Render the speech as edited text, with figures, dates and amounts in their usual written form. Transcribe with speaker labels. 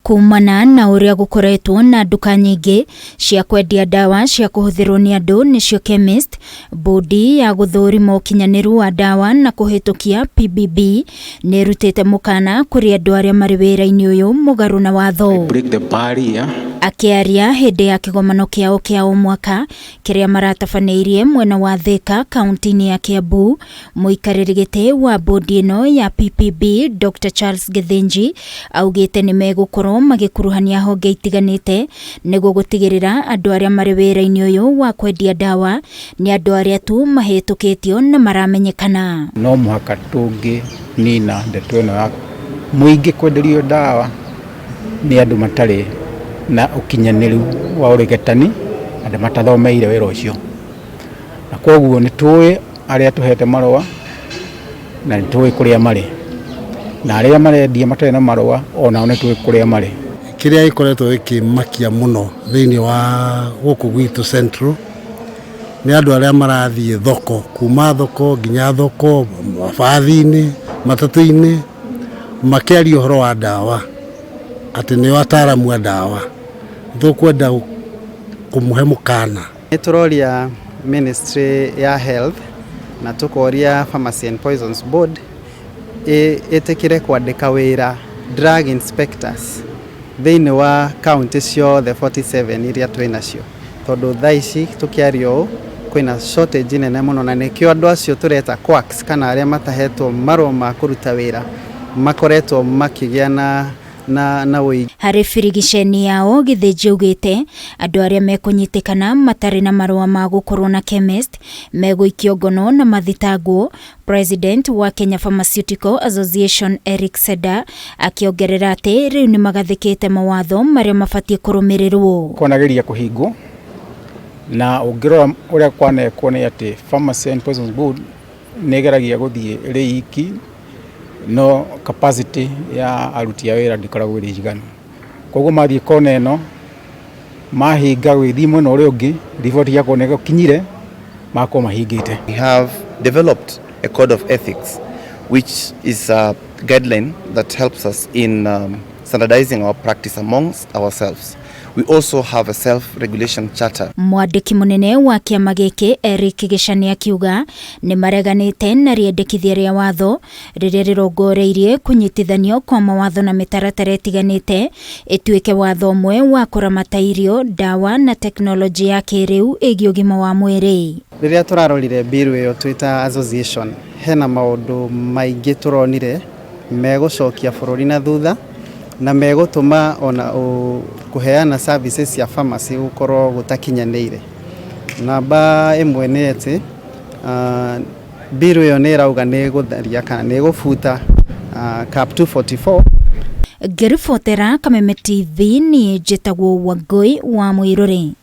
Speaker 1: Kumana na uria gukoretwo na nduka nyingi cia kwendia ndawa cia kuhuthirwo ni andu nicio chemist, Mbundi ya guthurima ukinyaniru wa ndawa na kuihitukia PBB ni rutite mukana kuri andu aria mari wira-ini uyu mugaru na watho. Akiaria hindi ya kigomano kiao kia mwaka kiria maratafaneirie mwena wa Thika kaunti-ini ya Kiambu, muikariri giti wa Mbundi ino ya PPB Dr. Charles Githinji augite ni megukorwo magikuruhania honge itiganite niguo gutigirira andu aria mari wira-ini uyu wa kwendia ndawa ni andu aria tu mahitukitio na maramenyekana.
Speaker 2: No muhaka tungi nina ndeto ino ya muingi kwenderio ndawa ni andu matari na ukinyaniru wa urigetani andu matathomeire wira ucio, na koguo ni tuwe aria tuhete marua na tuwe kuria mari na aria marendia matari na marua ona one tuwe kuria mari.
Speaker 3: Kiria ikoretwo ikimakia muno thiini wa guku gwitu Central ni andu aria marathie thoko, kuma thoko nginya thoko, mabathi-ini, matatu-ini, makiaria uhoro wa ndawa ati ni wataramu wa ndawa. Tukwenda kumuhe mukana.
Speaker 4: Turoria Ministry ya Health na tukoria Pharmacy and Poisons Board etikire kwandika wira drug inspectors thiini wa county ciothe 47 iria twinacio, tondu thaici tukiario kwina shortage nene muno, na nikio andu acio tureta quacks kana aria matahetwo marua ma kuruta wira makoretwo makigia na wei.
Speaker 1: Hari firigisheni yao Githinji ugite andu aria mekunyitikana matari na marua ma gukorwo na chemist meguikio ngono na mathitangwo. President wa Kenya Pharmaceutical Association Eric Seda akiongerera ati riu ni magathikite mawatho maria mabatie kurumirirwo.
Speaker 2: Konageria kuhingwo na ungirora uria kwanekwo ni ati Pharmacy and Poisons Board negeragia guthie riiki no capacity ya aruti a wira ndikoragwo iri jiganu, koguo mathie kona eno mahinga withi mwena uria ungi report ya koneka kinyire mako mahingite.
Speaker 5: We have developed a code of ethics which is a guideline that helps us in standardizing our practice amongst ourselves. We also have a self-regulation charter.
Speaker 1: Mwandiki munene wa kiama giki Eric Gicani akiuga ni mareganite na riendekithia ria watho riria rirongoreirie kunyitithanio kwa mawatho na mitaratara itiganite ituike watho mwe wa kuramata irio, ndawa na teknolojia ya kiriu igi ugima wa mwiri.
Speaker 4: Riria turarorire bill iyo twita association, hena maundu maingi turonire megucokia bururi na thutha na megutuma ona kuheana services ya pharmacy gukorwo gutakinyanire. Namba imwe ni ati bill iyo ni rauga ni gutharia kana ni gufuta cap 244.
Speaker 1: Ngiribotera Kameme TV ni njitagwo Wangui wa Mwiruri.